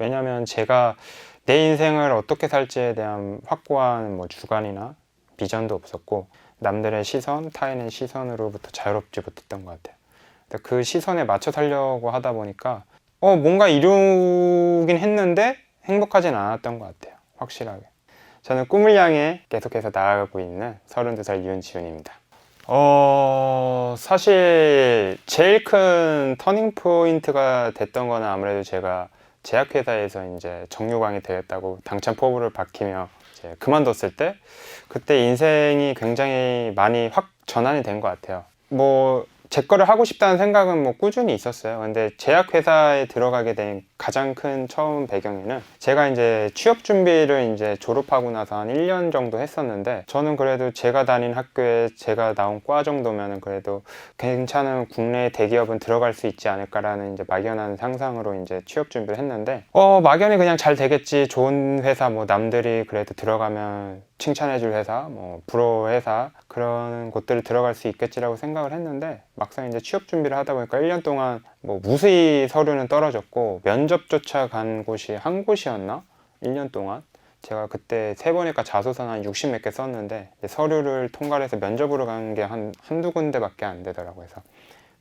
왜냐면 제가 내 인생을 어떻게 살지에 대한 확고한 주관이나 비전도 없었고, 남들의 시선, 타인의 시선으로부터 자유롭지 못했던 것 같아요. 그 시선에 맞춰 살려고 하다 보니까 뭔가 이루긴 했는데 행복하진 않았던 것 같아요. 확실하게. 저는 꿈을 향해 계속해서 나아가고 있는 32살 윤지훈입니다. 사실 제일 큰 터닝 포인트가 됐던 거는 아무래도 제가 제약회사에서 이제 정유광이 되겠다고 당찬 포부를 밝히며 이제 그만뒀을 때, 그때 인생이 굉장히 많이 확 전환이 된 것 같아요. 제 거를 하고 싶다는 생각은 꾸준히 있었어요. 근데 제약회사에 들어가게 된 가장 큰 처음 배경에는, 제가 이제 취업 준비를 이제 졸업하고 나서 한 1년 정도 했었는데, 저는 그래도 제가 다닌 학교에 제가 나온 과 정도면은 그래도 괜찮은 국내 대기업은 들어갈 수 있지 않을까라는 이제 막연한 상상으로 이제 취업 준비를 했는데, 막연히 그냥 잘 되겠지, 좋은 회사, 남들이 그래도 들어가면 칭찬해줄 회사, 부러 회사, 그런 곳들을 들어갈 수 있겠지라고 생각을 했는데, 막상 이제 취업 준비를 하다 보니까 1년 동안 무수히 서류는 떨어졌고, 면접조차 간 곳이 한 곳이었나? 1년 동안. 제가 그때 세보니까 자소서 한 60 몇 개 썼는데, 서류를 통과를 해서 면접으로 간 게 한두 군데밖에 안 되더라고요. 그래서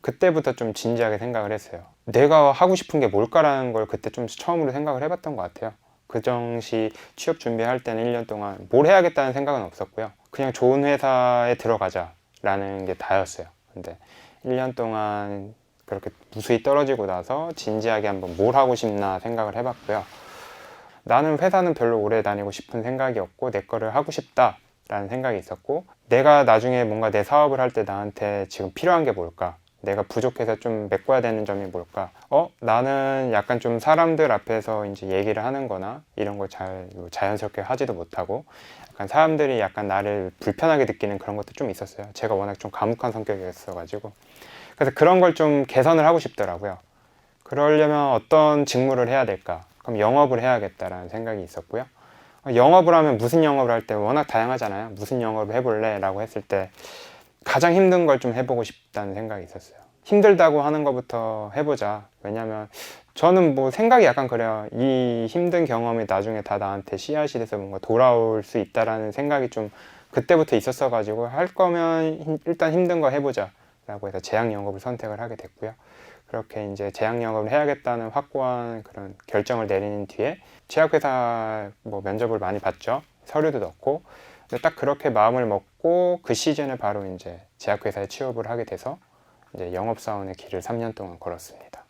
그때부터 좀 진지하게 생각을 했어요. 내가 하고 싶은 게 뭘까라는 걸 그때 좀 처음으로 생각을 해봤던 것 같아요. 그 당시 취업 준비할 때는 1년 동안 뭘 해야겠다는 생각은 없었고요. 그냥 좋은 회사에 들어가자라는 게 다였어요. 근데 1년 동안 그렇게 무수히 떨어지고 나서 진지하게 한번 뭘 하고 싶나 생각을 해봤고요. 나는 회사는 별로 오래 다니고 싶은 생각이 없고, 내 거를 하고 싶다라는 생각이 있었고, 내가 나중에 뭔가 내 사업을 할 때 나한테 지금 필요한 게 뭘까? 내가 부족해서 좀 메꿔야 되는 점이 뭘까? 나는 약간 좀 사람들 앞에서 이제 얘기를 하는 거나 이런 걸 자연스럽게 하지도 못하고, 약간 사람들이 약간 나를 불편하게 느끼는 그런 것도 좀 있었어요. 제가 워낙 좀 과묵한 성격이었어가지고. 그래서 그런 걸 좀 개선을 하고 싶더라고요. 그러려면 어떤 직무를 해야 될까? 그럼 영업을 해야겠다라는 생각이 있었고요. 영업을 하면 무슨 영업을 할 때 워낙 다양하잖아요. 무슨 영업을 해볼래? 라고 했을 때 가장 힘든 걸 좀 해보고 싶다는 생각이 있었어요. 힘들다고 하는 것부터 해보자. 왜냐면 저는 생각이 약간 그래요. 이 힘든 경험이 나중에 다 나한테 씨앗이 돼서 뭔가 돌아올 수 있다라는 생각이 좀 그때부터 있었어가지고, 할 거면 일단 힘든 거 해보자 라고 해서 제약 영업을 선택을 하게 됐고요. 그렇게 이제 제약 영업을 해야겠다는 확고한 그런 결정을 내린 뒤에 제약회사 면접을 많이 봤죠. 서류도 넣고. 근데 딱 그렇게 마음을 먹고 그 시즌에 바로 이제 제약회사에 취업을 하게 돼서 이제 영업사원의 길을 3년 동안 걸었습니다.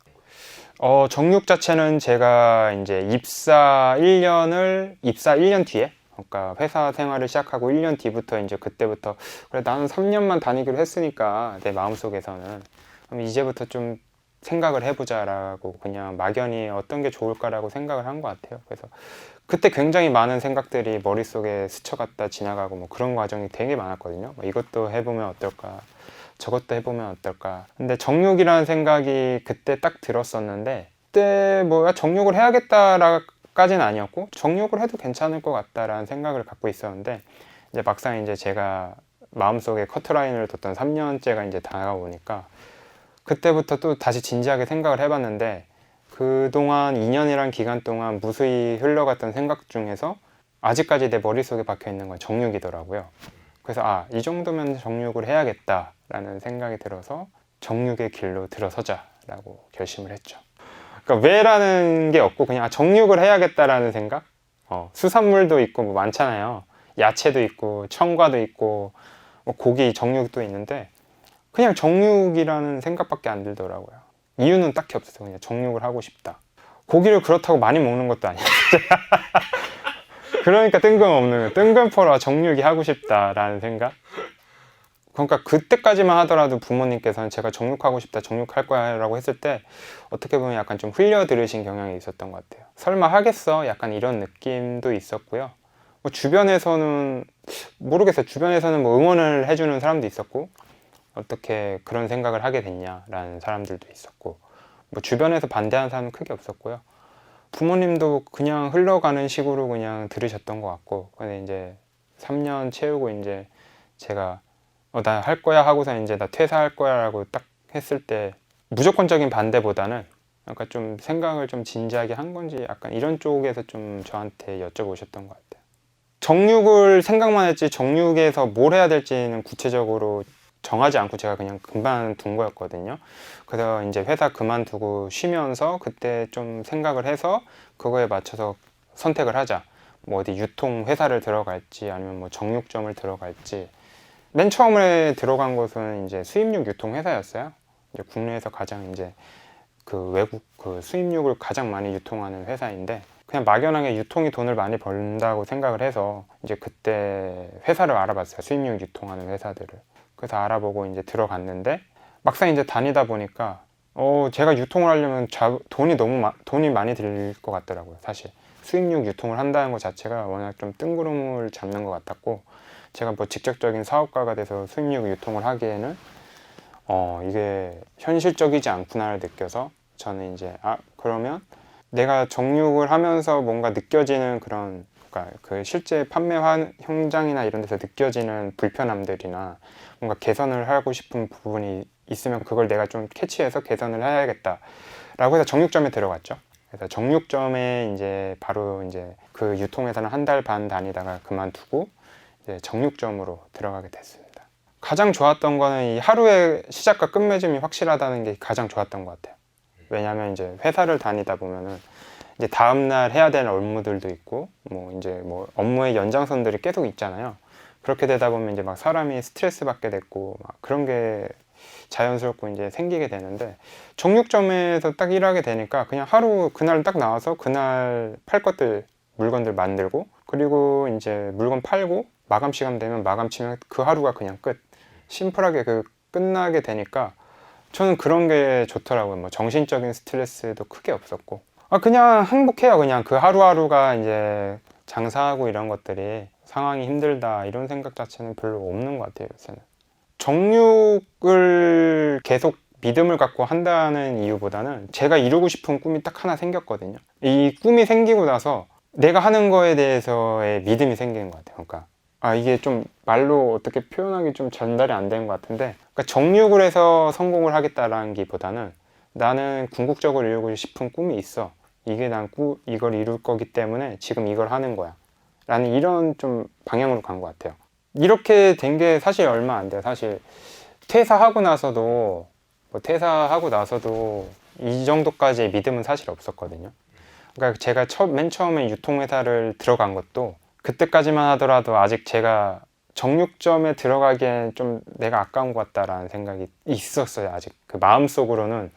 정육 자체는 제가 이제 입사 1년 뒤에, 그러니까 회사 생활을 시작하고 1년 뒤부터 이제 그때부터, 그래 나는 3년만 다니기로 했으니까 내 마음속에서는 그럼 이제부터 좀 생각을 해보자라고 그냥 막연히 어떤 게 좋을까라고 생각을 한 것 같아요. 그래서 그때 굉장히 많은 생각들이 머릿속에 스쳐갔다 지나가고 그런 과정이 되게 많았거든요. 이것도 해보면 어떨까, 저것도 해보면 어떨까. 근데 정육이라는 생각이 그때 딱 들었었는데, 그때 정육을 해야겠다라까지는 아니었고, 정육을 해도 괜찮을 것 같다라는 생각을 갖고 있었는데, 이제 막상 이제 제가 마음속에 커트라인을 뒀던 3년째가 이제 다가오니까 그때부터 또 다시 진지하게 생각을 해봤는데, 그동안 2년이란 기간 동안 무수히 흘러갔던 생각 중에서 아직까지 내 머릿속에 박혀있는 건 정육이더라고요. 그래서 이 정도면 정육을 해야겠다라는 생각이 들어서 정육의 길로 들어서자라고 결심을 했죠. 그러니까 왜라는 게 없고 그냥 정육을 해야겠다라는 생각? 수산물도 있고 많잖아요. 야채도 있고 청과도 있고 고기, 정육도 있는데 그냥 정육이라는 생각밖에 안 들더라고요. 이유는 딱히 없었어요. 그냥 정육을 하고 싶다. 고기를 그렇다고 많이 먹는 것도 아니에요. 그러니까 뜬금포라 정육이 하고 싶다라는 생각. 그러니까 그때까지만 하더라도 부모님께서는 제가 정육하고 싶다, 정육할 거야 라고 했을 때 어떻게 보면 약간 좀 흘려 들으신 경향이 있었던 것 같아요. 설마 하겠어? 약간 이런 느낌도 있었고요. 주변에서는 모르겠어요. 주변에서는 응원을 해주는 사람도 있었고, 어떻게 그런 생각을 하게 됐냐라는 사람들도 있었고, 주변에서 반대하는 사람은 크게 없었고요. 부모님도 그냥 흘러가는 식으로 그냥 들으셨던 것 같고, 근데 이제 3년 채우고 이제 제가 나 할 거야 하고서 이제 나 퇴사할 거야 라고 딱 했을 때 무조건적인 반대보다는 그러니까 좀 생각을 좀 진지하게 한 건지 약간 이런 쪽에서 좀 저한테 여쭤보셨던 것 같아요. 정육을 생각만 했지 정육에서 뭘 해야 될지는 구체적으로 정하지 않고 제가 그냥 그만둔 거였거든요. 그래서 이제 회사 그만두고 쉬면서 그때 좀 생각을 해서 그거에 맞춰서 선택을 하자. 뭐 어디 유통 회사를 들어갈지 아니면 뭐 정육점을 들어갈지. 맨 처음에 들어간 곳은 이제 수입육 유통 회사였어요. 이제 국내에서 가장 이제 그 외국 그 수입육을 가장 많이 유통하는 회사인데 그냥 막연하게 유통이 돈을 많이 번다고 생각을 해서 이제 그때 회사를 알아봤어요. 수입육 유통하는 회사들을. 그래서 알아보고 이제 들어갔는데 막상 이제 다니다 보니까 제가 유통을 하려면 돈이 많이 들 것 같더라고요. 사실 수입육 유통을 한다는 것 자체가 워낙 좀 뜬구름을 잡는 것 같았고 제가 뭐 직접적인 사업가가 돼서 수입육 유통을 하기에는 이게 현실적이지 않구나를 느껴서 저는 이제 그러면 내가 정육을 하면서 뭔가 느껴지는 그런 그러니까 그 실제 판매 현장이나 이런 데서 느껴지는 불편함들이나 뭔가 개선을 하고 싶은 부분이 있으면 그걸 내가 좀 캐치해서 개선을 해야겠다라고 해서 정육점에 들어갔죠. 그래서 정육점에 이제 바로 이제 그 유통회사는 한 달 반 다니다가 그만두고 이제 정육점으로 들어가게 됐습니다. 가장 좋았던 거는 이 하루의 시작과 끝맺음이 확실하다는 게 가장 좋았던 것 같아요. 왜냐하면 이제 회사를 다니다 보면은 이제 다음날 해야 되는 업무들도 있고 뭐 이제 뭐 업무의 연장선들이 계속 있잖아요. 그렇게 되다 보면 이제 막 사람이 스트레스 받게 됐고 막 그런 게 자연스럽고 이제 생기게 되는데 정육점에서 딱 일하게 되니까 그냥 하루 그날 딱 나와서 그날 팔 것들 물건들 만들고 그리고 이제 물건 팔고 마감 시간 되면 마감 치면 그 하루가 그냥 끝. 심플하게 끝나게 되니까 저는 그런 게 좋더라고요. 뭐 정신적인 스트레스도 크게 없었고 그냥 행복해요. 그냥 그 하루하루가 이제 장사하고 이런 것들이 상황이 힘들다 이런 생각 자체는 별로 없는 것 같아요. 요새는 정육을 계속 믿음을 갖고 한다는 이유보다는 제가 이루고 싶은 꿈이 딱 하나 생겼거든요. 이 꿈이 생기고 나서 내가 하는 거에 대해서의 믿음이 생기는 것 같아요. 그러니까 이게 좀 말로 어떻게 표현하기 좀 전달이 안 되는 것 같은데 그러니까 정육을 해서 성공을 하겠다라는 기보다는 나는 궁극적으로 이루고 싶은 꿈이 있어. 이게 이걸 이룰 거기 때문에 지금 이걸 하는 거야. 라는 이런 좀 방향으로 간 것 같아요. 이렇게 된 게 사실 얼마 안 돼요. 사실 퇴사하고 나서도 이 정도까지의 믿음은 사실 없었거든요. 그러니까 제가 맨 처음에 유통회사를 들어간 것도 그때까지만 하더라도 아직 제가 정육점에 들어가기엔 좀 내가 아까운 것 같다라는 생각이 있었어요. 아직 그 마음속으로는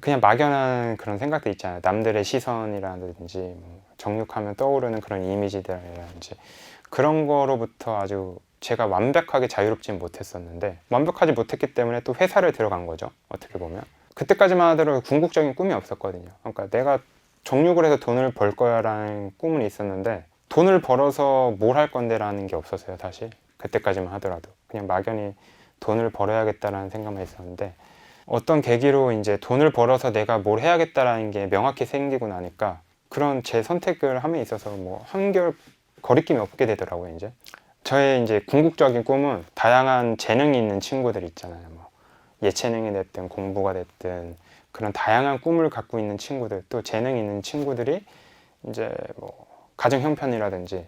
그냥 막연한 그런 생각도 있잖아요. 남들의 시선이라든지 뭐 정육하면 떠오르는 그런 이미지들이라든지 그런 거로부터 아주 제가 완벽하게 자유롭지는 못했었는데 완벽하지 못했기 때문에 또 회사를 들어간 거죠. 어떻게 보면 그때까지만 하더라도 궁극적인 꿈이 없었거든요. 그러니까 내가 정육을 해서 돈을 벌 거야 라는 꿈은 있었는데 돈을 벌어서 뭘 할 건데 라는 게 없었어요. 사실 그때까지만 하더라도 그냥 막연히 돈을 벌어야겠다라는 생각만 있었는데 어떤 계기로 이제 돈을 벌어서 내가 뭘 해야겠다라는 게 명확히 생기고 나니까 그런 제 선택을 함에 있어서 뭐 한결 거리낌이 없게 되더라고요. 이제 저의 이제 궁극적인 꿈은 다양한 재능이 있는 친구들 있잖아요. 뭐 예체능이 됐든 공부가 됐든 그런 다양한 꿈을 갖고 있는 친구들 또 재능 있는 친구들이 이제 뭐 가정 형편이라든지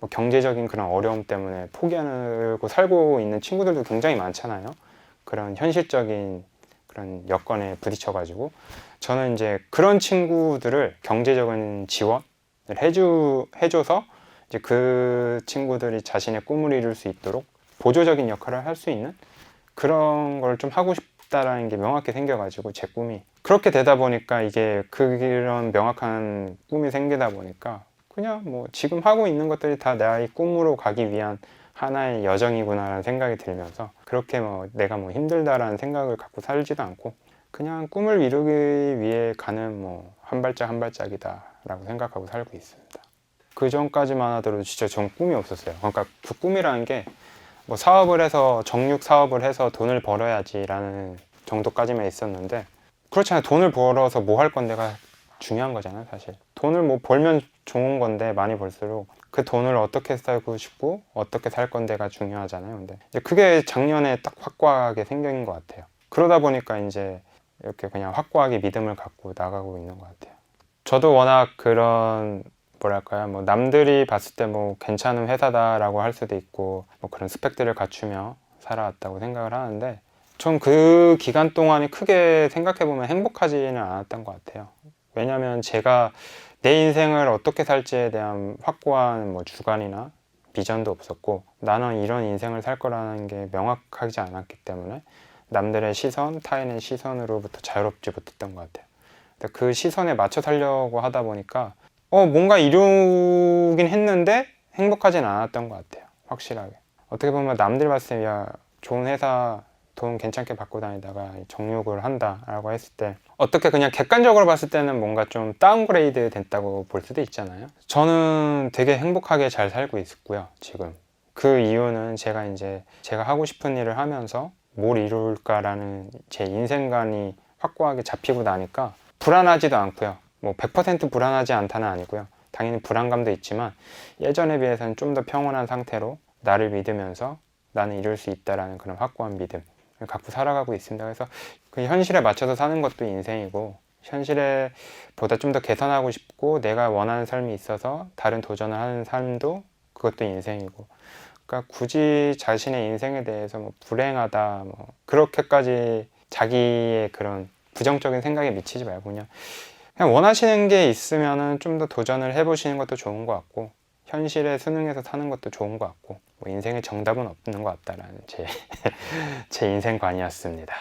뭐 경제적인 그런 어려움 때문에 포기하고 살고 있는 친구들도 굉장히 많잖아요. 그런 현실적인 그런 여건에 부딪혀가지고 저는 이제 그런 친구들을 경제적인 지원을 해줘서 이제 그 친구들이 자신의 꿈을 이룰 수 있도록 보조적인 역할을 할 수 있는 그런 걸 좀 하고 싶다라는 게 명확히 생겨가지고 제 꿈이 그렇게 되다 보니까 이게 그런 명확한 꿈이 생기다 보니까 그냥 뭐 지금 하고 있는 것들이 다 나의 꿈으로 가기 위한 하나의 여정이구나라는 생각이 들면서 그렇게 뭐 내가 뭐 힘들다라는 생각을 갖고 살지도 않고 그냥 꿈을 이루기 위해 가는 뭐 한 발짝 한 발짝이다라고 생각하고 살고 있습니다. 그 전까지만 하더라도 진짜 전 꿈이 없었어요. 그러니까 그 꿈이라는 게 뭐 사업을 해서 정육 사업을 해서 돈을 벌어야지라는 정도까지만 있었는데 그렇잖아요. 돈을 벌어서 뭐 할 건데가 중요한 거잖아요. 사실 돈을 뭐 벌면 좋은 건데 많이 벌수록 그 돈을 어떻게 쓰고 싶고 어떻게 살 건데가 중요하잖아요. 근데 이제 그게 작년에 딱 확고하게 생긴 것 같아요. 그러다 보니까 이제 이렇게 그냥 확고하게 믿음을 갖고 나가고 있는 것 같아요. 저도 워낙 그런 뭐랄까요, 뭐 남들이 봤을 때 뭐 괜찮은 회사다라고 할 수도 있고 뭐 그런 스펙들을 갖추며 살아왔다고 생각을 하는데 전 그 기간 동안이 크게 생각해보면 행복하지는 않았던 것 같아요. 왜냐면 제가 내 인생을 어떻게 살지에 대한 확고한 뭐 주관이나 비전도 없었고 나는 이런 인생을 살 거라는 게 명확하지 않았기 때문에 남들의 시선, 타인의 시선으로부터 자유롭지 못했던 것 같아요. 근데 그 시선에 맞춰 살려고 하다 보니까 뭔가 이루긴 했는데 행복하진 않았던 것 같아요. 확실하게. 어떻게 보면 남들 봤을 때 야, 좋은 회사 돈 괜찮게 받고 다니다가 정욕을 한다라고 했을 때 어떻게 그냥 객관적으로 봤을 때는 뭔가 좀 다운그레이드 됐다고 볼 수도 있잖아요. 저는 되게 행복하게 잘 살고 있고요, 지금. 그 이유는 제가 하고 싶은 일을 하면서 뭘 이룰까라는 제 인생관이 확고하게 잡히고 나니까 불안하지도 않고요. 뭐 100% 불안하지 않다는 아니고요. 당연히 불안감도 있지만 예전에 비해서는 좀 더 평온한 상태로 나를 믿으면서 나는 이룰 수 있다라는 그런 확고한 믿음 갖고 살아가고 있습니다. 그래서 그 현실에 맞춰서 사는 것도 인생이고 현실에 보다 좀 더 개선하고 싶고 내가 원하는 삶이 있어서 다른 도전을 하는 삶도 그것도 인생이고 그러니까 굳이 자신의 인생에 대해서 뭐 불행하다 뭐 그렇게까지 자기의 그런 부정적인 생각에 미치지 말고 그냥 원하시는 게 있으면은 좀 더 도전을 해보시는 것도 좋은 것 같고 현실에 순응해서 사는 것도 좋은 것 같고 뭐 인생에 정답은 없는 것 같다라는 제 인생관이었습니다.